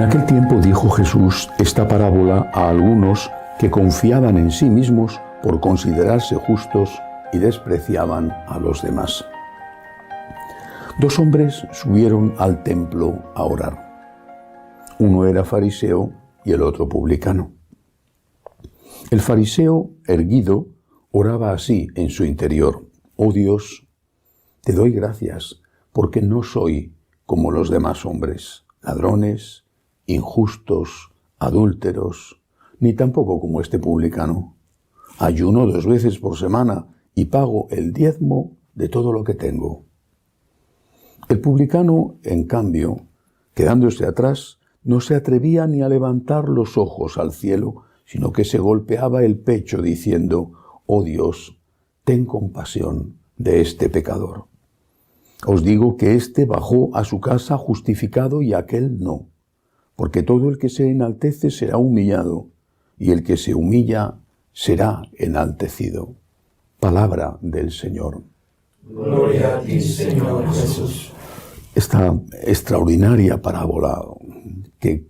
aquel tiempo dijo Jesús esta parábola a algunos que confiaban en sí mismos por considerarse justos y despreciaban a los demás. Dos hombres subieron al templo a orar. Uno era fariseo y el otro publicano. El fariseo, erguido, oraba así en su interior: «Oh Dios, te doy gracias porque no soy como los demás hombres, ladrones, injustos, adúlteros, ni tampoco como este publicano. Ayuno 2 veces por semana y pago el diezmo de todo lo que tengo». El publicano, en cambio, quedándose atrás, no se atrevía ni a levantar los ojos al cielo, sino que se golpeaba el pecho diciendo: «Oh Dios, ten compasión de este pecador». Os digo que éste bajó a su casa justificado y aquel no, porque todo el que se enaltece será humillado, y el que se humilla será enaltecido. Palabra del Señor. Gloria a ti, Señor Jesús. Esta extraordinaria parábola que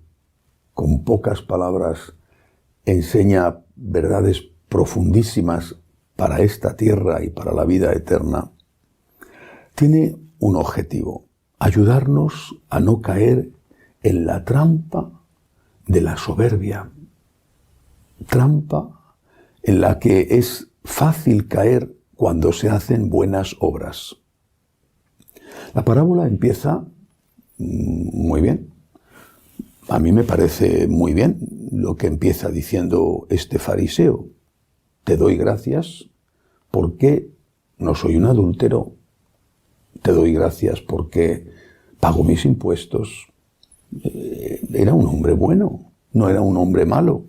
con pocas palabras enseña verdades profundísimas para esta tierra y para la vida eterna, tiene un objetivo: ayudarnos a no caer en la trampa de la soberbia, trampa en la que es fácil caer cuando se hacen buenas obras. La parábola empieza muy bien. A mí me parece muy bien lo que empieza diciendo este fariseo: te doy gracias porque no soy un adúltero, te doy gracias porque pago mis impuestos. Era un hombre bueno, no era un hombre malo.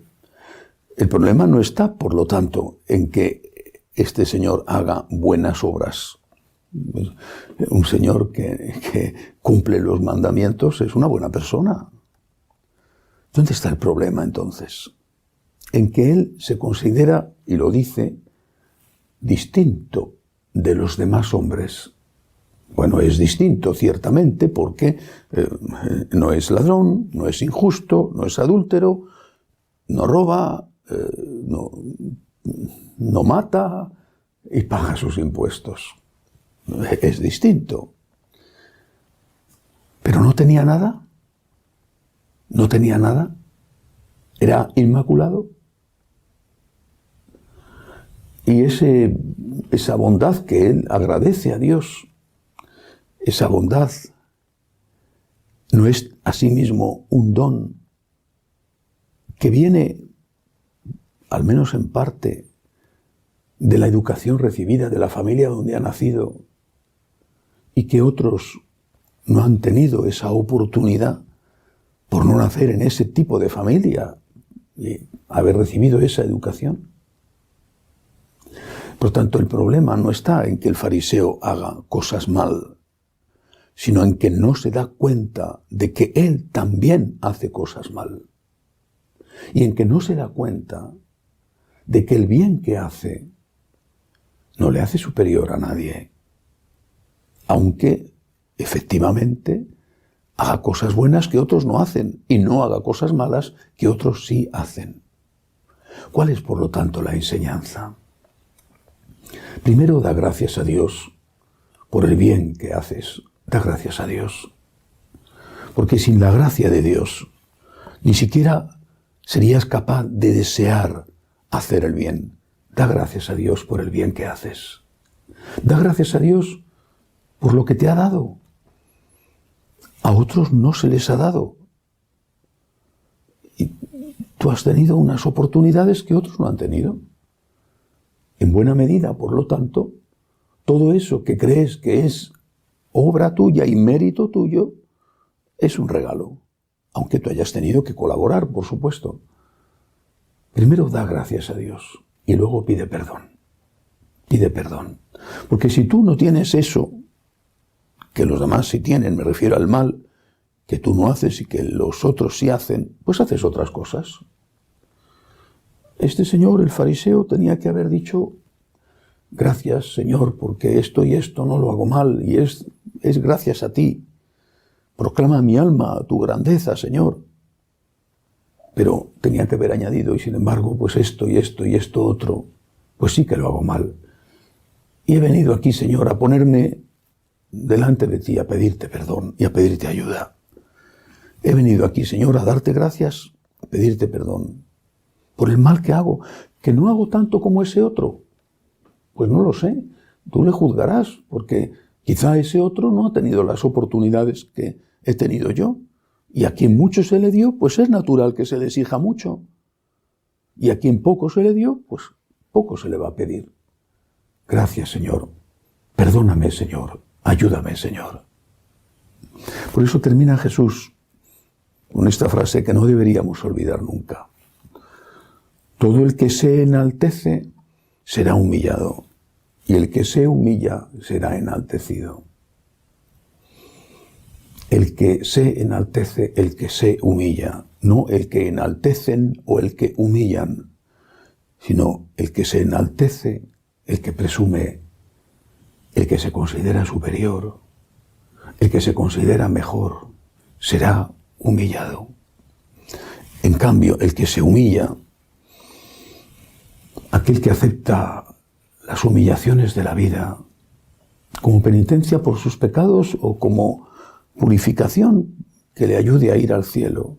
El problema no está, por lo tanto, en que este señor haga buenas obras. Un señor que cumple los mandamientos es una buena persona. ¿Dónde está el problema entonces? En que él se considera, y lo dice, distinto de los demás hombres. Bueno, es distinto ciertamente porque no es ladrón, no es injusto, no es adúltero, no roba, no mata y paga sus impuestos. Es distinto. Pero no tenía nada. No tenía nada. Era inmaculado. Y esa bondad que él agradece a Dios, esa bondad no es asimismo un don que viene, al menos en parte, de la educación recibida, de la familia donde ha nacido, y que otros no han tenido esa oportunidad por no nacer en ese tipo de familia y haber recibido esa educación. Por tanto, el problema no está en que el fariseo haga cosas mal, sino en que no se da cuenta de que él también hace cosas mal. Y en que no se da cuenta de que el bien que hace no le hace superior a nadie, aunque efectivamente haga cosas buenas que otros no hacen y no haga cosas malas que otros sí hacen. ¿Cuál es, por lo tanto, la enseñanza? Primero, da gracias a Dios por el bien que haces. Da gracias a Dios. Porque sin la gracia de Dios, ni siquiera serías capaz de desear hacer el bien. Da gracias a Dios por el bien que haces. Da gracias a Dios por lo que te ha dado. A otros no se les ha dado. Y tú has tenido unas oportunidades que otros no han tenido. En buena medida, por lo tanto, todo eso que crees que es obra tuya y mérito tuyo es un regalo, aunque tú hayas tenido que colaborar, por supuesto. Primero da gracias a Dios y luego pide perdón. Pide perdón. Porque si tú no tienes eso, que los demás sí tienen, me refiero al mal, que tú no haces y que los otros sí hacen, pues haces otras cosas. Este señor, el fariseo, tenía que haber dicho: gracias, Señor, porque esto y esto no lo hago mal, y es gracias a ti. Proclama mi alma tu grandeza, Señor. pero tenía que haber añadido, y sin embargo, pues esto y esto y esto otro, pues sí que lo hago mal. Y he venido aquí, Señor, a ponerme delante de ti, a pedirte perdón y a pedirte ayuda. He venido aquí, Señor, a darte gracias, a pedirte perdón por el mal que hago, que no hago tanto como ese otro. Pues no lo sé, tú le juzgarás, porque quizá ese otro no ha tenido las oportunidades que he tenido yo. Y a quien mucho se le dio, pues es natural que se le exija mucho. Y a quien poco se le dio, pues poco se le va a pedir. Gracias, Señor. Perdóname, Señor. Ayúdame, Señor. Por eso termina Jesús con esta frase que no deberíamos olvidar nunca. Todo el que se enaltece será humillado, y el que se humilla será enaltecido. El que se enaltece, el que se humilla, no el que enaltecen o el que humillan, sino el que se enaltece, el que presume, el que se considera superior, el que se considera mejor, será humillado. En cambio, el que se humilla, aquel que acepta las humillaciones de la vida como penitencia por sus pecados o como purificación que le ayude a ir al cielo.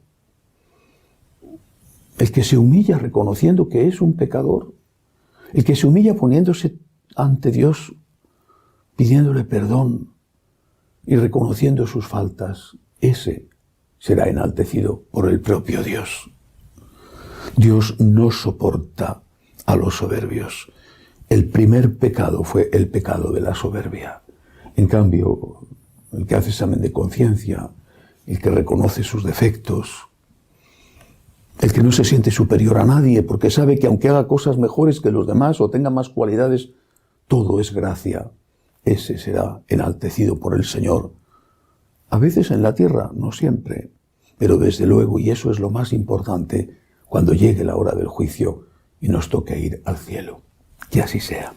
El que se humilla reconociendo que es un pecador, el que se humilla poniéndose ante Dios, pidiéndole perdón y reconociendo sus faltas, ese será enaltecido por el propio Dios. Dios no soporta a los soberbios. El primer pecado fue el pecado de la soberbia. En cambio, el que hace examen de conciencia, el que reconoce sus defectos, el que no se siente superior a nadie porque sabe que aunque haga cosas mejores que los demás o tenga más cualidades, todo es gracia, ese será enaltecido por el Señor. A veces en la tierra, no siempre, pero desde luego, y eso es lo más importante, cuando llegue la hora del juicio y nos toque ir al cielo. Que así sea.